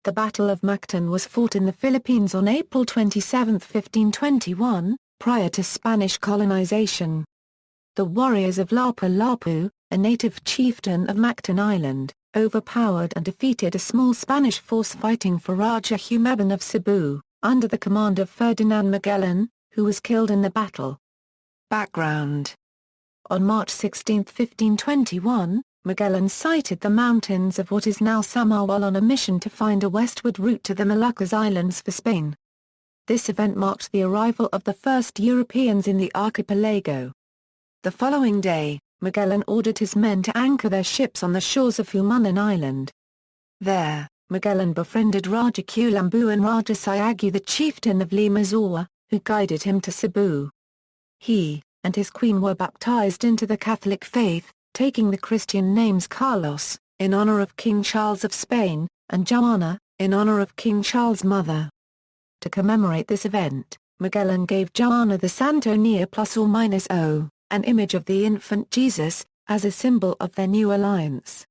The Battle of Mactan was fought in the Philippines on April 27, 1521, prior to Spanish colonization. The warriors of Lapu-Lapu, a native chieftain of Mactan Island, overpowered and defeated a small Spanish force fighting for Rajah Humabon of Cebu, under the command of Ferdinand Magellan, who was killed in the battle. Background: on March 16, 1521, Magellan sighted the mountains of what is now Samar while on a mission to find a westward route to the Moluccas Islands for Spain. This event marked the arrival of the first Europeans in the archipelago. The following day, Magellan ordered his men to anchor their ships on the shores of Mactan Island. There, Magellan befriended Rajah Humabon and Rajah Siagu, the chieftain of Limazawa, who guided him to Cebu. He and his queen were baptized into the Catholic faith, taking the Christian names Carlos, in honor of King Charles of Spain, and Joanna, in honor of King Charles' mother. To commemorate this event, Magellan gave Joanna the Santo Niño ±O, an image of the infant Jesus, as a symbol of their new alliance.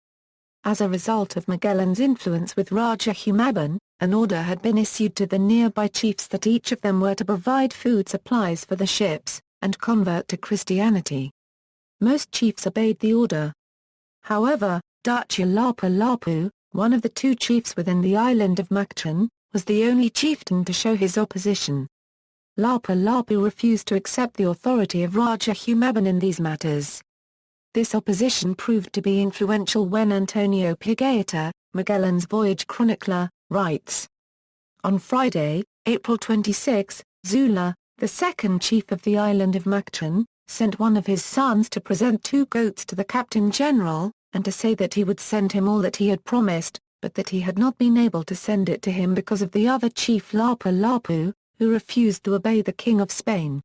As a result of Magellan's influence with Rajah Humabon, an order had been issued to the nearby chiefs that each of them were to provide food supplies for the ships, and convert to Christianity. Most chiefs obeyed the order. However, Duchy Lapu-Lapu, one of the two chiefs within the island of Mactan, was the only chieftain to show his opposition. Lapu-Lapu refused to accept the authority of Rajah Humabon in these matters. This opposition proved to be influential when Antonio Pigafetta, Magellan's voyage chronicler, writes: on Friday, April 26, Zula, the second chief of the island of Mactan, sent one of his sons to present 2 goats to the captain general, and to say that he would send him all that he had promised, but that he had not been able to send it to him because of the other chief Lapu-Lapu, who refused to obey the King of Spain.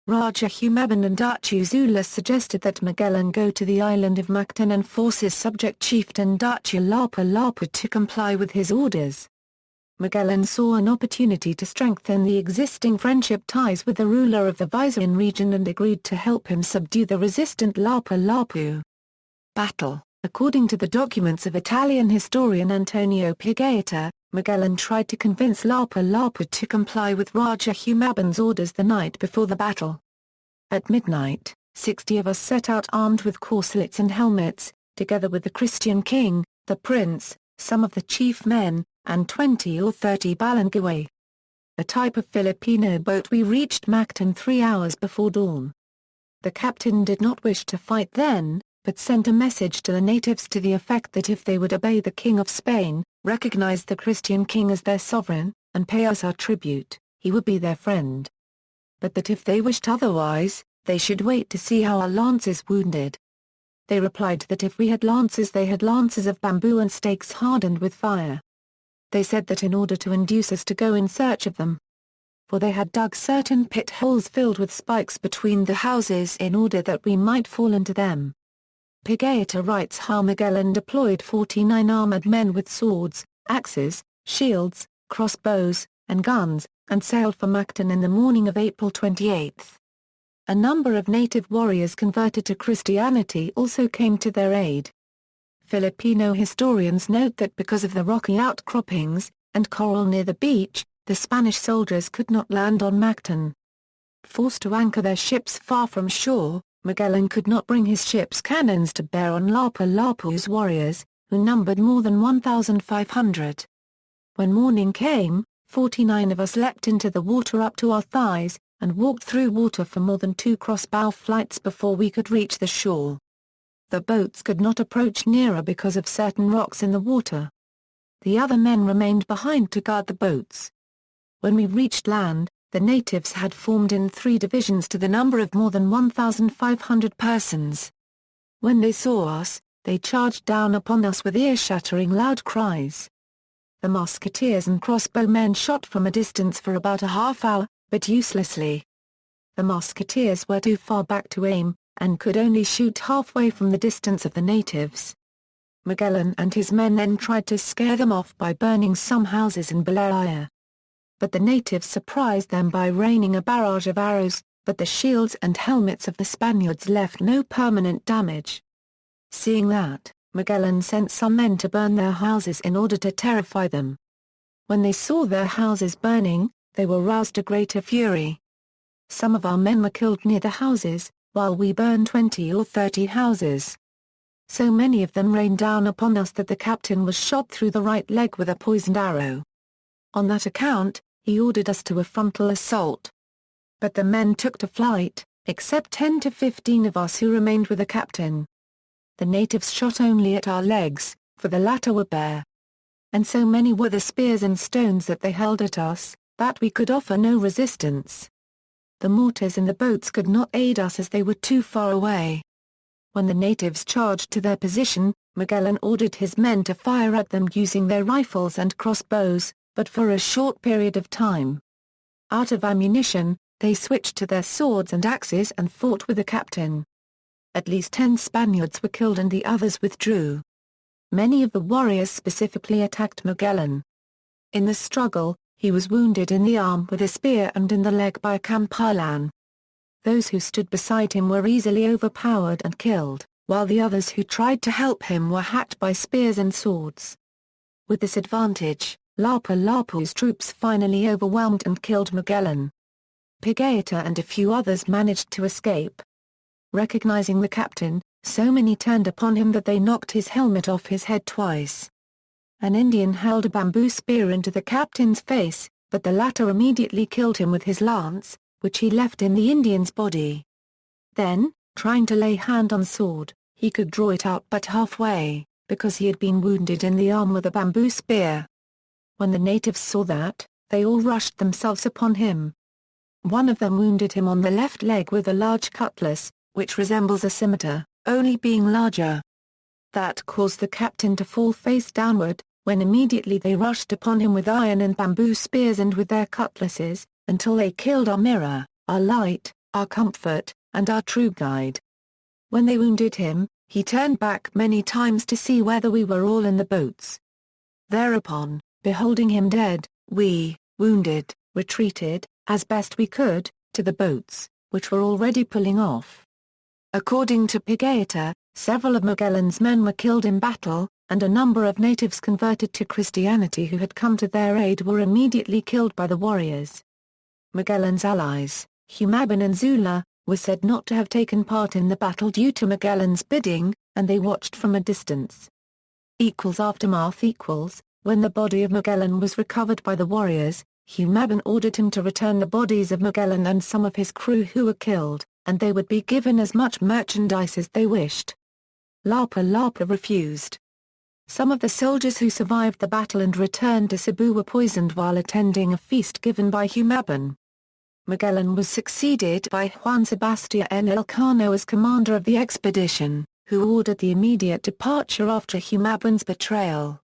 Rajah Humabon and Duchy Zula suggested that Magellan go to the island of Mactan and force his subject chieftain Duchy Lapu-Lapu to comply with his orders. Magellan saw an opportunity to strengthen the existing friendship ties with the ruler of the Visayan region and agreed to help him subdue the resistant Lapu-Lapu. Battle: according to the documents of Italian historian Antonio Pigafetta, Magellan tried to convince Lapu-Lapu to comply with Rajah Humabon's orders the night before the battle. At midnight, 60 of us set out armed with corselets and helmets, together with the Christian king, the prince, some of the chief men, and 20 or 30 balangae. A type of Filipino boat. We reached Mactan 3 hours before dawn. The captain did not wish to fight then, but sent a message to the natives to the effect that if they would obey the King of Spain, recognize the Christian king as their sovereign, and pay us our tribute, he would be their friend. But that if they wished otherwise, they should wait to see how our lances wounded. They replied that if we had lances they had lances of bamboo and stakes hardened with fire. They said that in order to induce us to go in search of them, for they had dug certain pit holes filled with spikes between the houses in order that we might fall into them. Pigafetta writes how Magellan deployed 49 armored men with swords, axes, shields, crossbows, and guns, and sailed for Mactan in the morning of April 28. A number of native warriors converted to Christianity also came to their aid. Filipino historians note that because of the rocky outcroppings, and coral near the beach, the Spanish soldiers could not land on Mactan. Forced to anchor their ships far from shore, Magellan could not bring his ship's cannons to bear on Lapu-Lapu's warriors, who numbered more than 1,500. When morning came, 49 of us leapt into the water up to our thighs, and walked through water for more than 2 crossbow flights before we could reach the shore. The boats could not approach nearer because of certain rocks in the water. The other men remained behind to guard the boats. When we reached land, the natives had formed in 3 divisions to the number of more than 1,500 persons. When they saw us, they charged down upon us with ear-shattering loud cries. The musketeers and crossbowmen shot from a distance for about a half hour, but uselessly. The musketeers were too far back to aim, and could only shoot halfway from the distance of the natives. Magellan and his men then tried to scare them off by burning some houses in Balaya. But the natives surprised them by raining a barrage of arrows, but the shields and helmets of the Spaniards left no permanent damage. Seeing that, Magellan sent some men to burn their houses in order to terrify them. When they saw their houses burning, they were roused to greater fury. Some of our men were killed near the houses, while we burned 20 or 30 houses. So many of them rained down upon us that the captain was shot through the right leg with a poisoned arrow. On that account, he ordered us to a frontal assault. But the men took to flight, except 10 to 15 of us who remained with the captain. The natives shot only at our legs, for the latter were bare. And so many were the spears and stones that they held at us, that we could offer no resistance. The mortars in the boats could not aid us as they were too far away. When the natives charged to their position, Magellan ordered his men to fire at them using their rifles and crossbows, but for a short period of time. Out of ammunition, they switched to their swords and axes and fought with the captain. At least 10 Spaniards were killed and the others withdrew. Many of the warriors specifically attacked Magellan. In the struggle, he was wounded in the arm with a spear and in the leg by a campilan. Those who stood beside him were easily overpowered and killed, while the others who tried to help him were hacked by spears and swords. With this advantage, Lapu-Lapu's troops finally overwhelmed and killed Magellan. Pigayata and a few others managed to escape. Recognizing the captain, so many turned upon him that they knocked his helmet off his head twice. An Indian held a bamboo spear into the captain's face, but the latter immediately killed him with his lance, which he left in the Indian's body. Then, trying to lay hand on sword, he could draw it out but halfway, because he had been wounded in the arm with a bamboo spear. When the natives saw that, they all rushed themselves upon him. One of them wounded him on the left leg with a large cutlass, which resembles a scimitar, only being larger. That caused the captain to fall face downward, when immediately they rushed upon him with iron and bamboo spears and with their cutlasses, until they killed our mirror, our light, our comfort, and our true guide. When they wounded him, he turned back many times to see whether we were all in the boats. Thereupon, beholding him dead, we, wounded, retreated, as best we could, to the boats, which were already pulling off. According to Pigayata, several of Magellan's men were killed in battle, and a number of natives converted to Christianity who had come to their aid were immediately killed by the warriors. Magellan's allies, Humabon and Zula, were said not to have taken part in the battle due to Magellan's bidding, and they watched from a distance. Aftermath. When the body of Magellan was recovered by the warriors, Humabon ordered him to return the bodies of Magellan and some of his crew who were killed, and they would be given as much merchandise as they wished. Lapu-Lapu refused. Some of the soldiers who survived the battle and returned to Cebu were poisoned while attending a feast given by Humabon. Magellan was succeeded by Juan Sebastián Elcano as commander of the expedition, who ordered the immediate departure after Humabon's betrayal.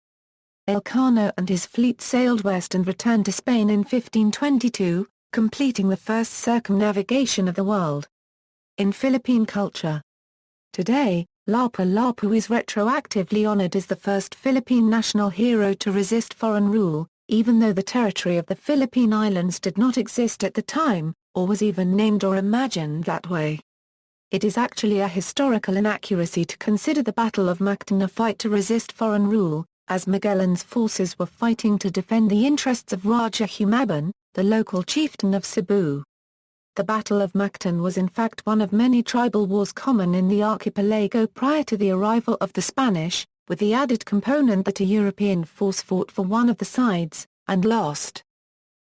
Elcano and his fleet sailed west and returned to Spain in 1522, completing the first circumnavigation of the world. In Philippine culture. Today, Lapu-Lapu is retroactively honored as the first Philippine national hero to resist foreign rule, even though the territory of the Philippine Islands did not exist at the time, or was even named or imagined that way. It is actually a historical inaccuracy to consider the Battle of Mactan a fight to resist foreign rule, as Magellan's forces were fighting to defend the interests of Rajah Humabon, the local chieftain of Cebu. The Battle of Mactan was in fact one of many tribal wars common in the archipelago prior to the arrival of the Spanish, with the added component that a European force fought for one of the sides, and lost.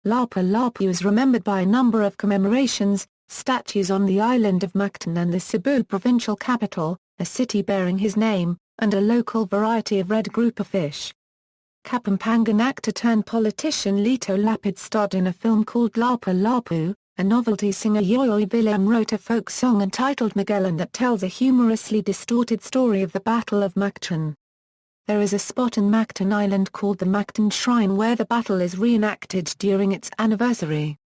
Lapu-Lapu is remembered by a number of commemorations, statues on the island of Mactan and the Cebu provincial capital, a city bearing his name, and a local variety of red grouper fish. Kapampangan actor turned politician Lito Lapid starred in a film called Lapu-Lapu. A novelty singer Yoyoy Villam wrote a folk song entitled Magellan that tells a humorously distorted story of the Battle of Mactan. There is a spot in Mactan Island called the Mactan Shrine where the battle is reenacted during its anniversary.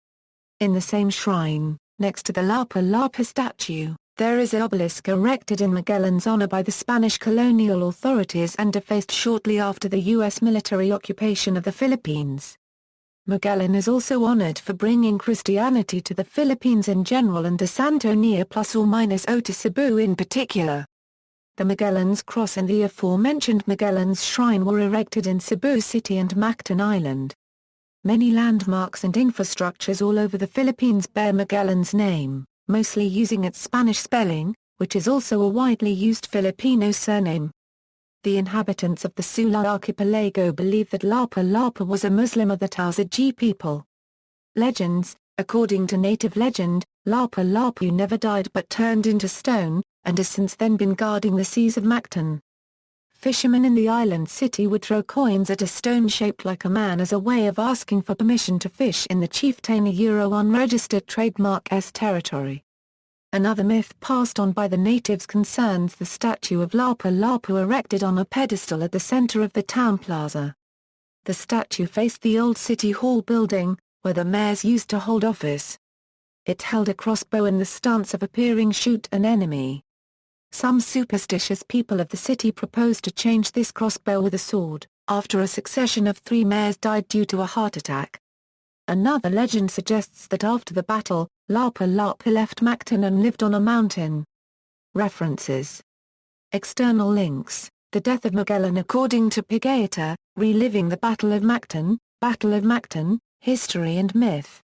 In the same shrine, next to the Lapu-Lapu statue, there is an obelisk erected in Magellan's honor by the Spanish colonial authorities and defaced shortly after the U.S. military occupation of the Philippines. Magellan is also honored for bringing Christianity to the Philippines in general and de Santo +or-0 to Cebu in particular. The Magellan's Cross and the aforementioned Magellan's Shrine were erected in Cebu City and Mactan Island. Many landmarks and infrastructures all over the Philippines bear Magellan's name, mostly using its Spanish spelling, which is also a widely used Filipino surname. The inhabitants of the Sula archipelago believe that Lapu-Lapu was a Muslim of the Tausaji people. Legends: according to native legend, Lapu-Lapu never died but turned into stone, and has since then been guarding the seas of Mactan. Fishermen in the island city would throw coins at a stone shaped like a man as a way of asking for permission to fish in the chieftain unregistered trademark S territory. Another myth passed on by the natives concerns the statue of Lapu-Lapu erected on a pedestal at the center of the town plaza. The statue faced the old city hall building, where the mayors used to hold office. It held a crossbow in the stance of appearing shoot an enemy. Some superstitious people of the city proposed to change this crossbow with a sword, after a succession of 3 mayors died due to a heart attack. Another legend suggests that after the battle, Lapu-Lapu left Mactan and lived on a mountain. References. External links: The Death of Magellan according to Pigayata, Reliving the Battle of Mactan, History and Myth.